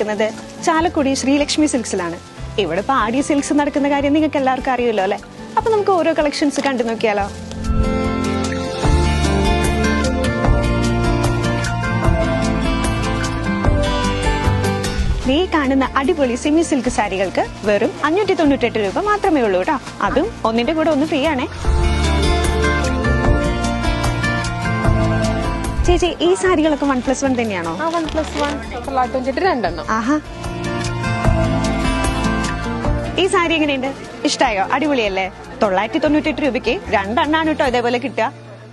നിൽക്കുന്നത് ചാലക്കുടി ശ്രീലക്ഷ്മി സിൽക്സിലാണ്. ഇവിടെ ഇപ്പൊ ആടി സിൽക്സ് നടക്കുന്ന കാര്യം നിങ്ങൾക്ക് എല്ലാവർക്കും അറിയുമല്ലോ അല്ലെ. അപ്പൊ നമുക്ക് ഓരോ കളക്ഷൻസ് കണ്ടു നോക്കിയാലോ. ഈ കാണുന്ന അടിപൊളി സെമി സിൽക്ക് സാരികൾക്ക് വെറും 598 രൂപ മാത്രമേ ഉള്ളൂ കേട്ടോ. അതും ഒന്നിന്റെ കൂടെ ഒന്ന് ഫ്രീ ആണേ. ചേച്ചി, ഈ സാരികളൊക്കെ 1+1 തന്നെയാണോ? 1+1 ആഹാ, ഈ സാരി എങ്ങനെയുണ്ട്? ഇഷ്ടായോ? അടിപൊളിയല്ലേ? 998 രൂപയ്ക്ക് 2 എണ്ണാണ് കേട്ടോ ഇതേപോലെ കിട്ടുക.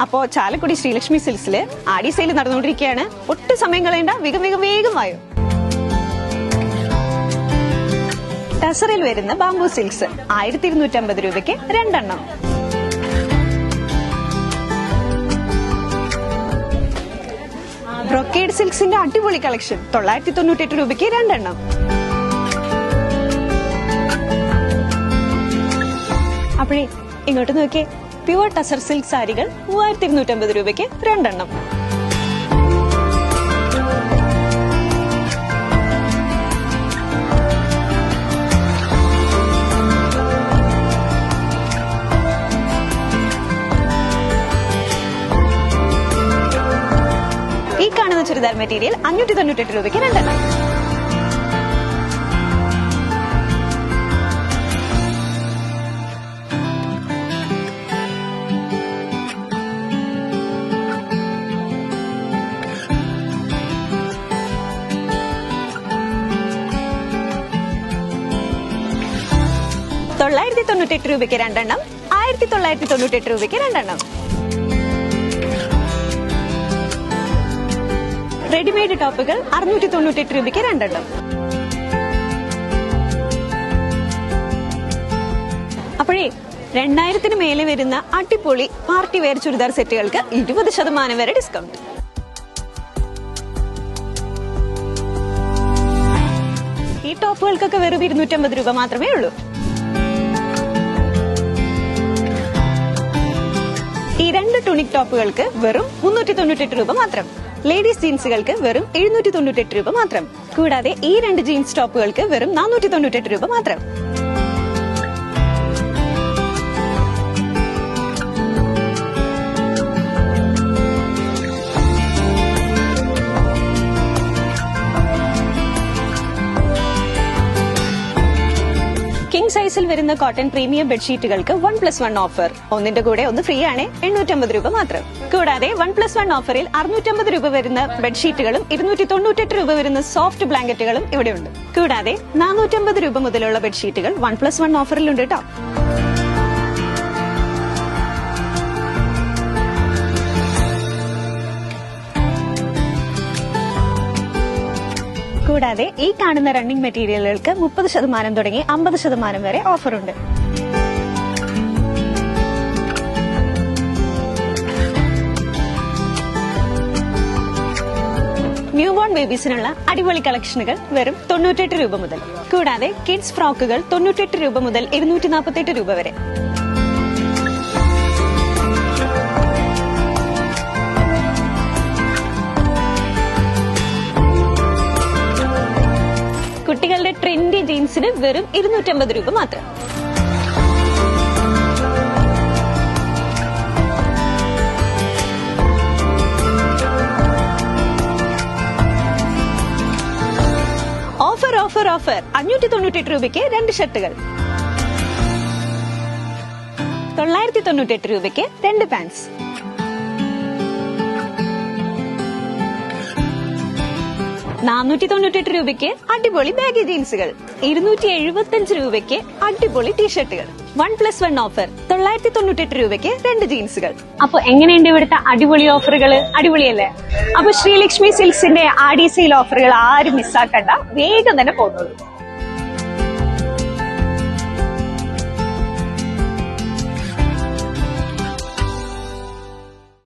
അപ്പോ ചാലക്കുടി ശ്രീലക്ഷ്മി സിൽക്സില് ആടി സെയിൽ നടന്നുകൊണ്ടിരിക്കുകയാണ്. ഒട്ടും സമയം കളയണ്ട, വേഗം വായോ. ടസറിൽ വരുന്ന ബാംബു സിൽക്സ് 1250 രൂപയ്ക്ക് 2 എണ്ണം. ബ്രൊക്കേഡ് സിൽക്സിന്റെ അടിപൊളി കളക്ഷൻ 998 രൂപയ്ക്ക് 2 എണ്ണം. അപ്പോഴേ ഇങ്ങോട്ട് നോക്കിയേ, പ്യുവർ ടസർ സിൽക്ക് സാരികൾ 3250 രൂപയ്ക്ക് 2 എണ്ണം. ഈ കാണുന്ന ചുരിദാർ മെറ്റീരിയൽ 598 രൂപയ്ക്ക് 2 എണ്ണം. $998 രൂപയ്ക്ക് 2 എണ്ണം. 1998 രൂപയ്ക്ക് 2 എണ്ണം. റെഡിമെയ്ഡ് ടോപ്പുകൾ 698 രൂപയ്ക്ക് 2 എണ്ണം. അപ്പോഴേ 2000-ന് മേലെ വരുന്ന അടിപൊളി പാർട്ടി വെയർ ചുരിദാർ സെറ്റുകൾക്ക് 20% വരെ ഡിസ്കൗണ്ട്. ഈ ടോപ്പുകൾക്കൊക്കെ വെറും 250 രൂപ മാത്രമേ ഉള്ളൂ. ഈ 2 ടൂണിക് ടോപ്പുകൾക്ക് വെറും 398 രൂപ മാത്രം. ലേഡീസ് ജീൻസുകൾക്ക് വെറും 798 രൂപ മാത്രം. കൂടാതെ ഈ 2 ജീൻസ് ടോപ്പുകൾക്ക് വെറും 498 രൂപ മാത്രം. കിങ് സൈസിൽ വരുന്ന കോട്ടൺ പ്രീമിയം ബെഡ്ഷീറ്റുകൾക്ക് 1+1 ഓഫർ. ഒന്നിന്റെ കൂടെ ഒന്ന് ഫ്രീ ആണ്. 850 രൂപ മാത്രം. കൂടാതെ 1+1 ഓഫറിൽ 650 രൂപ വരുന്ന ബെഡ്ഷീറ്റുകളും 298 രൂപ വരുന്ന സോഫ്റ്റ് ബ്ലാങ്കറ്റുകളും ഇവിടെയുണ്ട്. കൂടാതെ 450 രൂപ മുതലുള്ള ബെഡ്ഷീറ്റുകൾ 1+1 ഓഫറിലുണ്ട് കേട്ടോ. കൂടാതെ ഈ കാണുന്ന റണ്ണിംഗ് മെറ്റീരിയലുകൾക്ക് 30% തുടങ്ങി 50% വരെ ഓഫറുണ്ട്. ന്യൂ ബോൺ ബേബീസിനുള്ള അടിപൊളി കളക്ഷനുകൾ വെറും 98 രൂപ മുതൽ. കൂടാതെ കിഡ്സ് ഫ്രോക്കുകൾ 98 രൂപ മുതൽ 248 രൂപ വരെ. കുട്ടികളുടെ ട്രെൻഡി ജീൻസിന് വെറും 250 രൂപ മാത്രം. ഓഫർ 598 രൂപയ്ക്ക് 2 ഷർട്ടുകൾ. 998 രൂപയ്ക്ക് 2 പാൻസ്. 498 രൂപയ്ക്ക് അടിപൊളി ബാഗി ജീൻസുകൾ. 275 രൂപയ്ക്ക് അടിപൊളി ടീഷർട്ടുകൾ. 1+1 ഓഫർ 998 രൂപയ്ക്ക് 2 ജീൻസുകൾ. അപ്പൊ എങ്ങനെയുണ്ട് ഇവിടുത്തെ അടിപൊളി ഓഫറുകൾ? അടിപൊളിയല്ലേ? അപ്പൊ ശ്രീലക്ഷ്മി സിൽക്സിന്റെ ആടി സെയിൽ ഓഫറുകൾ ആരും മിസ്സാക്കണ്ട, വേഗം തന്നെ പോകുന്നുള്ളൂ.